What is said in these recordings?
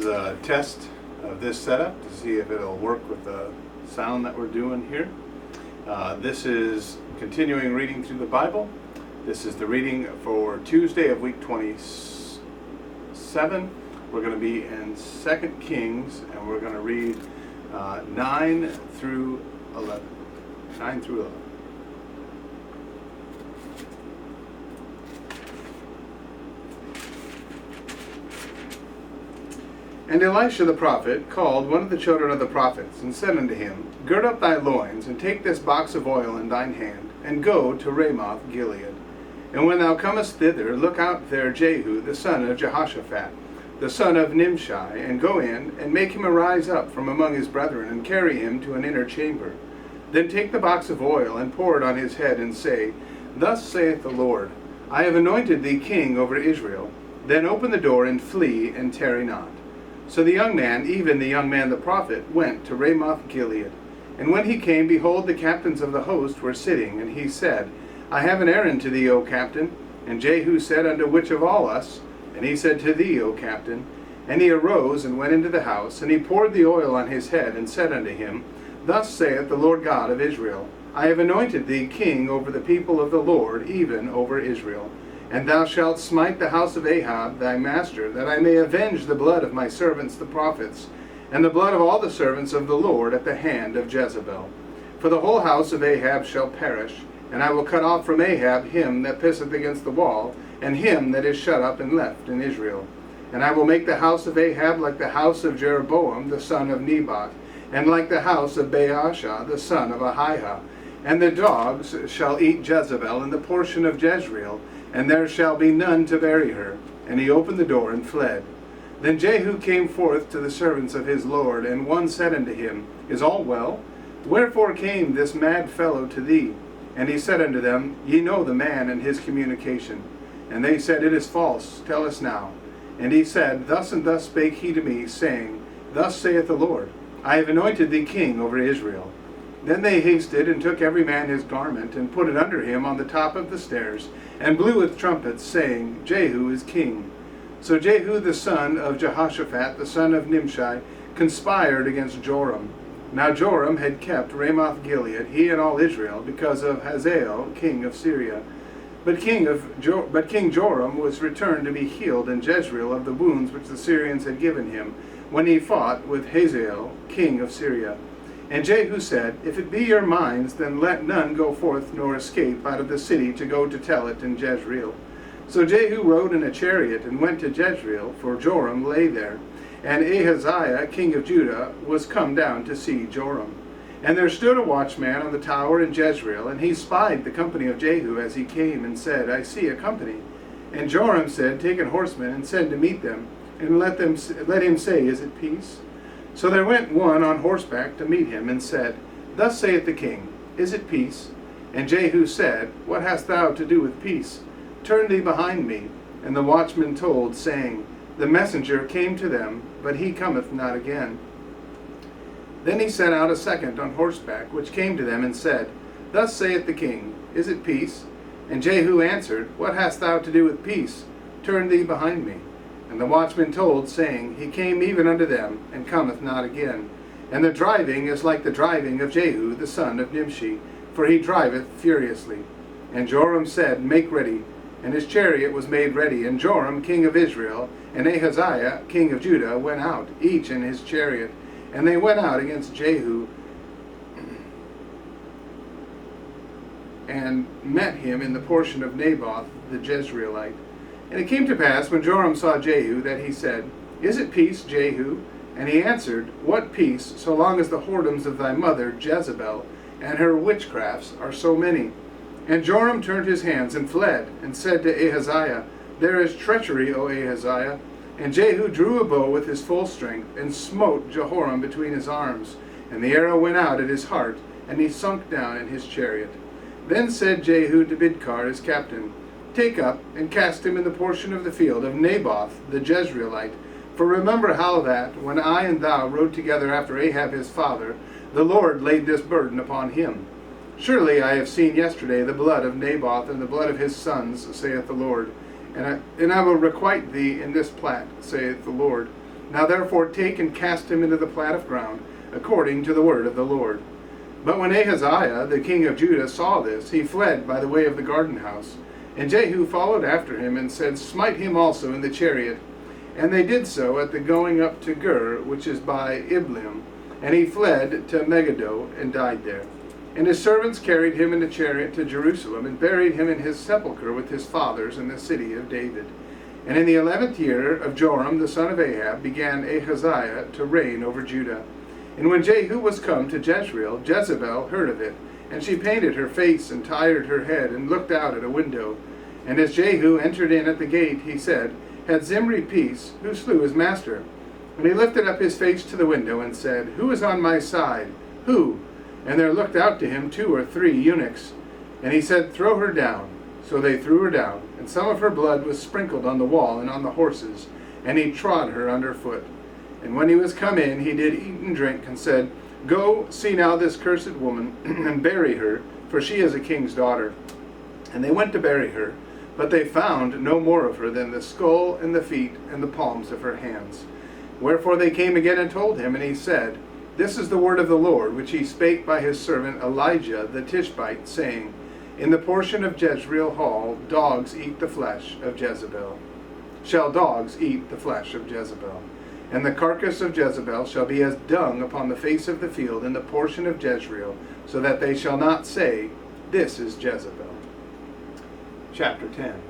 is a test of this setup to see if it'll work with the sound that we're doing here. This is continuing reading through the Bible. This is the reading for Tuesday of week 27. We're going to be in 2 Kings, and we're going to read 9 through 11. 9 through 11. And Elisha the prophet called one of the children of the prophets, and said unto him, Gird up thy loins, and take this box of oil in thine hand, and go to Ramoth Gilead. And when thou comest thither, look out there Jehu the son of Jehoshaphat, the son of Nimshi, and go in, and make him arise up from among his brethren, and carry him to an inner chamber. Then take the box of oil, and pour it on his head, and say, Thus saith the Lord, I have anointed thee king over Israel. Then open the door, and flee, and tarry not. So the young man, even the young man the prophet, went to Ramoth Gilead. And when he came, behold, the captains of the host were sitting, and he said, I have an errand to thee, O captain. And Jehu said, Unto which of all us? And he said, To thee, O captain. And he arose and went into the house, and he poured the oil on his head, and said unto him, Thus saith the Lord God of Israel, I have anointed thee king over the people of the Lord, even over Israel. And thou shalt smite the house of Ahab thy master, that I may avenge the blood of my servants the prophets, and the blood of all the servants of the Lord at the hand of Jezebel. For the whole house of Ahab shall perish, and I will cut off from Ahab him that pisseth against the wall, and him that is shut up and left in Israel. And I will make the house of Ahab like the house of Jeroboam the son of Nebat, and like the house of Baasha the son of Ahijah. And the dogs shall eat Jezebel in the portion of Jezreel, and there shall be none to bury her. And he opened the door and fled. Then Jehu came forth to the servants of his Lord, and one said unto him, Is all well? Wherefore came this mad fellow to thee? And he said unto them, Ye know the man and his communication. And they said, It is false, tell us now. And he said, Thus and thus spake he to me, saying, Thus saith the Lord, I have anointed thee king over Israel. Then they hasted, and took every man his garment, and put it under him on the top of the stairs, and blew with trumpets, saying, Jehu is king. So Jehu the son of Jehoshaphat, the son of Nimshi, conspired against Joram. Now Joram had kept Ramoth Gilead, he and all Israel, because of Hazael, king of Syria. But King Joram was returned to be healed in Jezreel of the wounds which the Syrians had given him, when he fought with Hazael, king of Syria. And Jehu said, If it be your minds, then let none go forth nor escape out of the city to go to tell it in Jezreel. So Jehu rode in a chariot and went to Jezreel, for Joram lay there. And Ahaziah, king of Judah, was come down to see Joram. And there stood a watchman on the tower in Jezreel, and he spied the company of Jehu as he came, and said, I see a company. And Joram said, Take an horseman, and send to meet them, and let him say, Is it peace? So there went one on horseback to meet him, and said, Thus saith the king, Is it peace? And Jehu said, What hast thou to do with peace? Turn thee behind me. And the watchman told, saying, The messenger came to them, but he cometh not again. Then he sent out a second on horseback, which came to them, and said, Thus saith the king, Is it peace? And Jehu answered, What hast thou to do with peace? Turn thee behind me. And the watchman told, saying, He came even unto them, and cometh not again. And the driving is like the driving of Jehu the son of Nimshi, for he driveth furiously. And Joram said, Make ready. And his chariot was made ready. And Joram king of Israel, and Ahaziah king of Judah, went out, each in his chariot. And they went out against Jehu, and met him in the portion of Naboth the Jezreelite. And it came to pass, when Joram saw Jehu, that he said, Is it peace, Jehu? And he answered, What peace, so long as the whoredoms of thy mother Jezebel and her witchcrafts are so many? And Joram turned his hands and fled, and said to Ahaziah, There is treachery, O Ahaziah. And Jehu drew a bow with his full strength, and smote Jehoram between his arms. And the arrow went out at his heart, and he sunk down in his chariot. Then said Jehu to Bidkar his captain, Take up, and cast him in the portion of the field of Naboth the Jezreelite. For remember how that, when I and thou rode together after Ahab his father, the Lord laid this burden upon him. Surely I have seen yesterday the blood of Naboth and the blood of his sons, saith the Lord. And I will requite thee in this plat, saith the Lord. Now therefore take and cast him into the plat of ground, according to the word of the Lord. But when Ahaziah, the king of Judah, saw this, he fled by the way of the garden house. And Jehu followed after him, and said, Smite him also in the chariot. And they did so at the going up to Gur, which is by Iblim. And he fled to Megiddo, and died there. And his servants carried him in a chariot to Jerusalem, and buried him in his sepulchre with his fathers in the city of David. And in the 11th year of Joram the son of Ahab began Ahaziah to reign over Judah. And when Jehu was come to Jezreel, Jezebel heard of it, and she painted her face and tired her head, and looked out at a window. And as Jehu entered in at the gate, he said, Had Zimri peace, who slew his master? And he lifted up his face to the window, and said, Who is on my side? Who? And there looked out to him 2 or 3 eunuchs. And he said, Throw her down. So they threw her down, and some of her blood was sprinkled on the wall and on the horses, and he trod her under foot. And when he was come in, he did eat and drink, and said, Go, see now this cursed woman, and bury her, for she is a king's daughter. And they went to bury her, but they found no more of her than the skull and the feet and the palms of her hands. Wherefore they came again and told him, and he said, This is the word of the Lord, which he spake by his servant Elijah the Tishbite, saying, In the portion of Jezreel hall dogs eat the flesh of Jezebel. Shall dogs eat the flesh of Jezebel? And the carcass of Jezebel shall be as dung upon the face of the field in the portion of Jezreel, so that they shall not say, This is Jezebel. Chapter 10.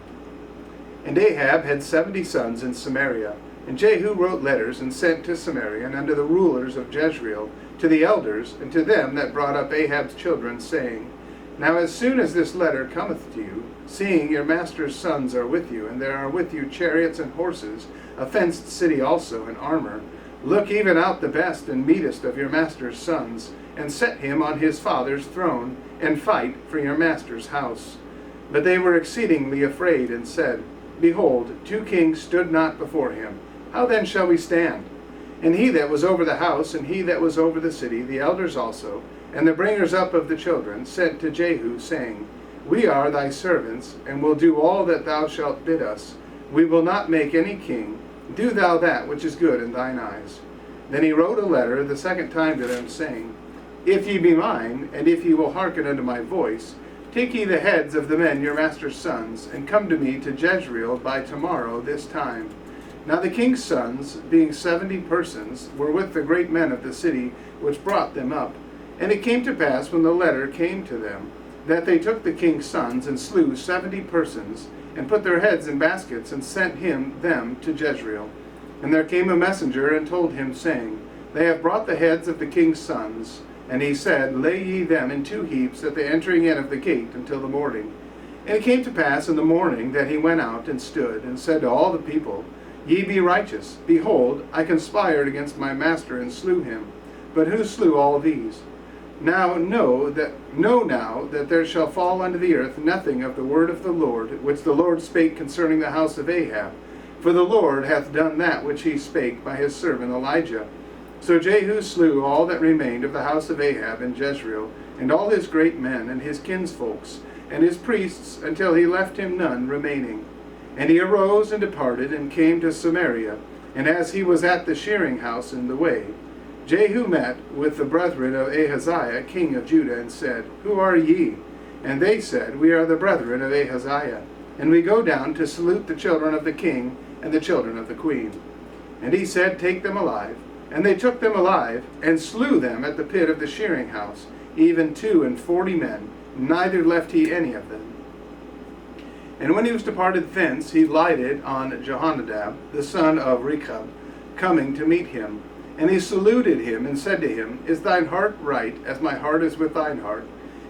And Ahab had 70 sons in Samaria. And Jehu wrote letters and sent to Samaria and unto the rulers of Jezreel, to the elders, and to them that brought up Ahab's children, saying, Now as soon as this letter cometh to you, seeing your master's sons are with you, and there are with you chariots and horses, a fenced city also, and armor, look even out the best and meetest of your master's sons, and set him on his father's throne, and fight for your master's house. But they were exceedingly afraid, and said, Behold, 2 kings stood not before him. How then shall we stand? And he that was over the house, and he that was over the city, the elders also, and the bringers up of the children, sent to Jehu, saying, We are thy servants, and will do all that thou shalt bid us. We will not make any king. Do thou that which is good in thine eyes. Then he wrote a letter the second time to them, saying, If ye be mine, and if ye will hearken unto my voice, take ye the heads of the men your master's sons, and come to me to Jezreel by tomorrow this time. Now the king's sons, being 70 persons, were with the great men of the city, which brought them up. And it came to pass, when the letter came to them, that they took the king's sons, and slew 70 persons, and put their heads in baskets, and sent them to Jezreel. And there came a messenger, and told him, saying, They have brought the heads of the king's sons. And he said, Lay ye them in 2 heaps at the entering in of the gate until the morning. And it came to pass in the morning that he went out and stood, and said to all the people, Ye be righteous. Behold, I conspired against my master, and slew him. But who slew all these? Now know now that there shall fall unto the earth nothing of the word of the Lord, which the Lord spake concerning the house of Ahab. For the Lord hath done that which he spake by his servant Elijah. So Jehu slew all that remained of the house of Ahab in Jezreel, and all his great men, and his kinsfolks, and his priests, until he left him none remaining. And he arose and departed, and came to Samaria. And as he was at the shearing house in the way, Jehu met with the brethren of Ahaziah, king of Judah, and said, Who are ye? And they said, We are the brethren of Ahaziah, and we go down to salute the children of the king and the children of the queen. And he said, Take them alive. And they took them alive, and slew them at the pit of the shearing house, even 42 men, neither left he any of them. And when he was departed thence, he lighted on Jehonadab, the son of Rechab, coming to meet him. And he saluted him, and said to him, Is thine heart right, as my heart is with thine heart?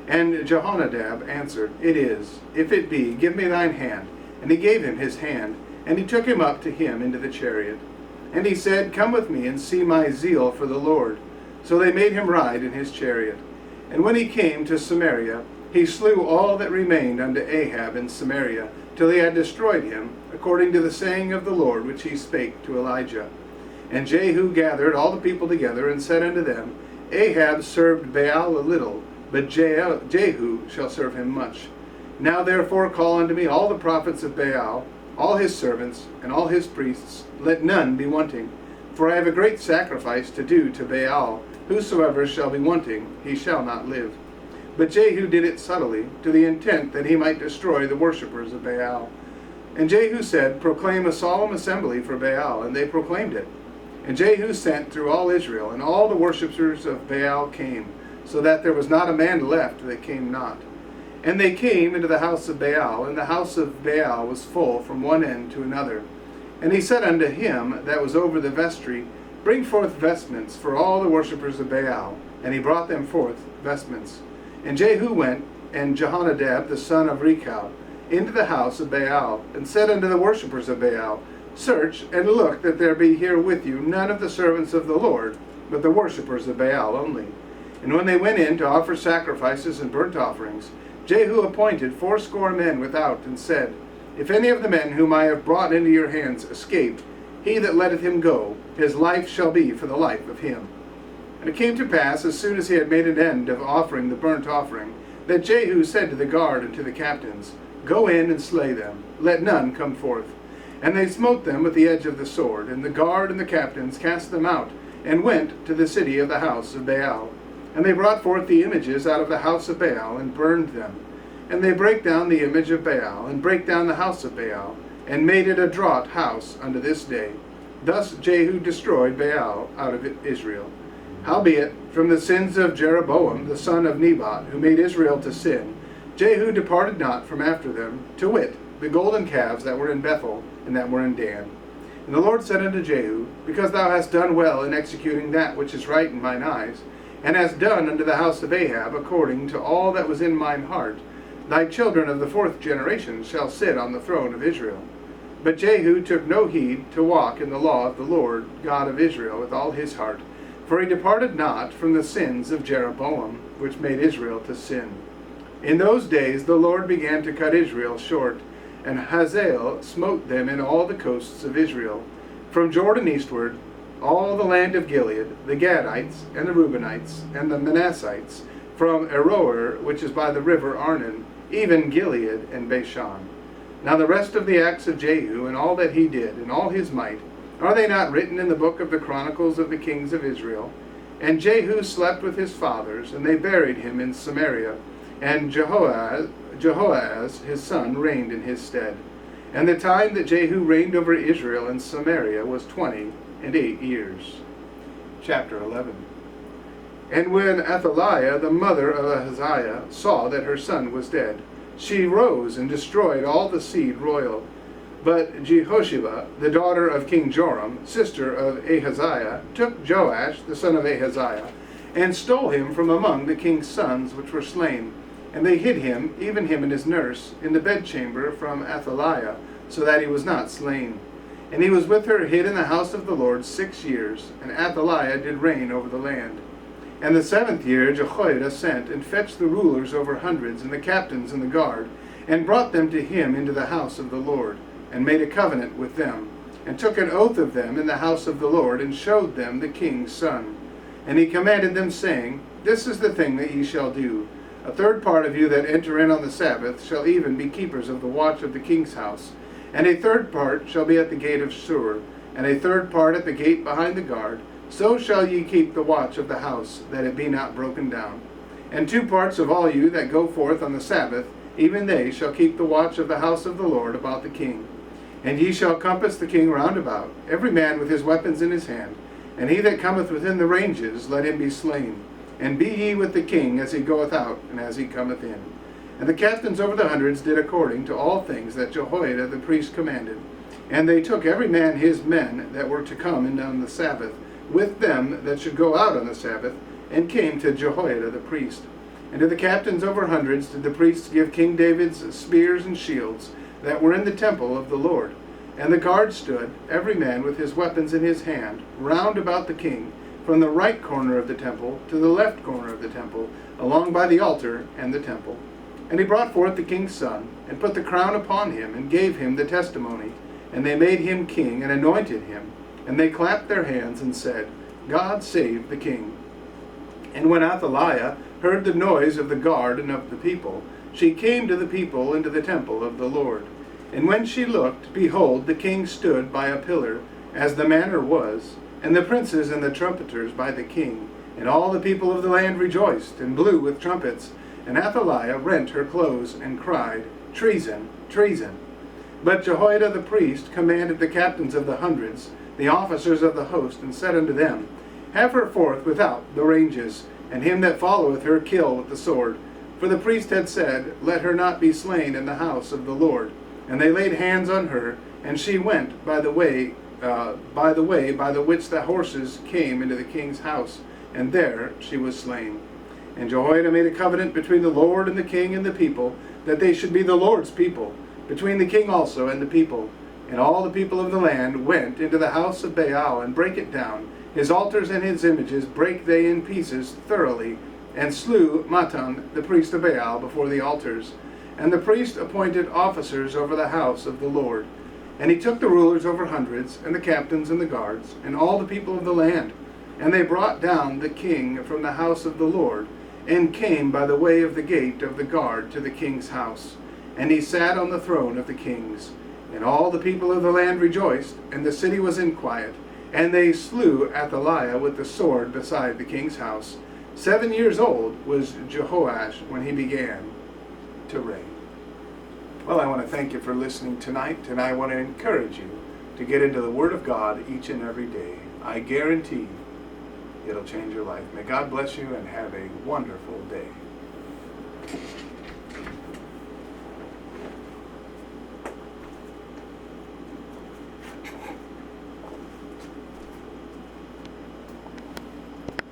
And Jehonadab answered, It is. If it be, give me thine hand. And he gave him his hand, and he took him up to him into the chariot. And he said, Come with me, and see my zeal for the Lord. So they made him ride in his chariot. And when he came to Samaria, he slew all that remained unto Ahab in Samaria, till he had destroyed him, according to the saying of the Lord which he spake to Elijah. And Jehu gathered all the people together, and said unto them, Ahab served Baal a little, but Jehu shall serve him much. Now therefore call unto me all the prophets of Baal, all his servants, and all his priests, let none be wanting. For I have a great sacrifice to do to Baal. Whosoever shall be wanting, he shall not live. But Jehu did it subtly, to the intent that he might destroy the worshippers of Baal. And Jehu said, Proclaim a solemn assembly for Baal. And they proclaimed it. And Jehu sent through all Israel, and all the worshippers of Baal came, so that there was not a man left that came not. And they came into the house of Baal, and the house of Baal was full from one end to another. And he said unto him that was over the vestry, Bring forth vestments for all the worshippers of Baal. And he brought them forth vestments. And Jehu went, and Jehonadab the son of Rechab, into the house of Baal, and said unto the worshippers of Baal, Search and look that there be here with you none of the servants of the Lord, but the worshippers of Baal only. And when they went in to offer sacrifices and burnt offerings, Jehu appointed 80 men without, and said, If any of the men whom I have brought into your hands escape, he that letteth him go, his life shall be for the life of him. And it came to pass, as soon as he had made an end of offering the burnt offering, that Jehu said to the guard and to the captains, Go in and slay them, let none come forth. And they smote them with the edge of the sword, and the guard and the captains cast them out, and went to the city of the house of Baal. And they brought forth the images out of the house of Baal, and burned them. And they brake down the image of Baal, and brake down the house of Baal, and made it a draught house unto this day. Thus Jehu destroyed Baal out of Israel. Howbeit, from the sins of Jeroboam the son of Nebat, who made Israel to sin, Jehu departed not from after them, to wit, the golden calves that were in Bethel, and that were in Dan. And the Lord said unto Jehu, Because thou hast done well in executing that which is right in mine eyes, and hast done unto the house of Ahab according to all that was in mine heart, thy children of the 4th generation shall sit on the throne of Israel. But Jehu took no heed to walk in the law of the Lord God of Israel with all his heart, for he departed not from the sins of Jeroboam, which made Israel to sin. In those days the Lord began to cut Israel short, and Hazael smote them in all the coasts of Israel, from Jordan eastward, all the land of Gilead, the Gadites, and the Reubenites, and the Manassites, from Aroer, which is by the river Arnon, even Gilead and Bashan. Now the rest of the acts of Jehu, and all that he did, and all his might, are they not written in the book of the Chronicles of the kings of Israel? And Jehu slept with his fathers, and they buried him in Samaria, and Jehoahaz his son reigned in his stead. And the time that Jehu reigned over Israel and Samaria was 28 years. Chapter 11. And when Athaliah, the mother of Ahaziah, saw that her son was dead, she rose and destroyed all the seed royal. But Jehosheba, the daughter of King Joram, sister of Ahaziah, took Joash, the son of Ahaziah, and stole him from among the king's sons which were slain. And they hid him, even him and his nurse, in the bedchamber from Athaliah, so that he was not slain. And he was with her hid in the house of the Lord 6 years, and Athaliah did reign over the land. And the 7th year Jehoiada sent, and fetched the rulers over hundreds, and the captains and the guard, and brought them to him into the house of the Lord, and made a covenant with them, and took an oath of them in the house of the Lord, and showed them the king's son. And he commanded them, saying, This is the thing that ye shall do. A 3rd part of you that enter in on the Sabbath shall even be keepers of the watch of the king's house, and a 3rd part shall be at the gate of Sur, and a 3rd part at the gate behind the guard. So shall ye keep the watch of the house, that it be not broken down. And 2 parts of all you that go forth on the Sabbath, even they shall keep the watch of the house of the Lord about the king. And ye shall compass the king round about, every man with his weapons in his hand, and he that cometh within the ranges, let him be slain. And be ye with the king as he goeth out, and as he cometh in. And the captains over the hundreds did according to all things that Jehoiada the priest commanded. And they took every man his men that were to come in on the Sabbath, with them that should go out on the Sabbath, and came to Jehoiada the priest. And to the captains over hundreds did the priests give King David's spears and shields that were in the temple of the Lord. And the guard stood, every man with his weapons in his hand, round about the king, from the right corner of the temple to the left corner of the temple, along by the altar and the temple. And he brought forth the king's son, and put the crown upon him, and gave him the testimony. And they made him king, and anointed him. And they clapped their hands, and said, God save the king. And when Athaliah heard the noise of the guard and of the people, she came to the people into the temple of the Lord. And when she looked, behold, the king stood by a pillar, as the manner was, and the princes and the trumpeters by the king. And all the people of the land rejoiced, and blew with trumpets. And Athaliah rent her clothes, and cried, Treason, treason. But Jehoiada the priest commanded the captains of the hundreds, the officers of the host, and said unto them, Have her forth without the ranges, and him that followeth her kill with the sword. For the priest had said, Let her not be slain in the house of the Lord. And they laid hands on her, and she went by the way by the which the horses came into the king's house, and there she was slain. And Jehoiada made a covenant between the Lord and the king and the people, that they should be the Lord's people, between the king also and the people. And all the people of the land went into the house of Baal, and brake it down. His altars and his images brake they in pieces thoroughly, and slew Mattan the priest of Baal before the altars. And the priest appointed officers over the house of the Lord. And he took the rulers over hundreds, and the captains and the guards, and all the people of the land. And they brought down the king from the house of the Lord, and came by the way of the gate of the guard to the king's house. And he sat on the throne of the kings. And all the people of the land rejoiced, and the city was in quiet. And they slew Athaliah with the sword beside the king's house. 7 years old was Jehoash when he began to reign. Well, I want to thank you for listening tonight, and I want to encourage you to get into the Word of God each and every day. I guarantee it'll change your life. May God bless you and have a wonderful day.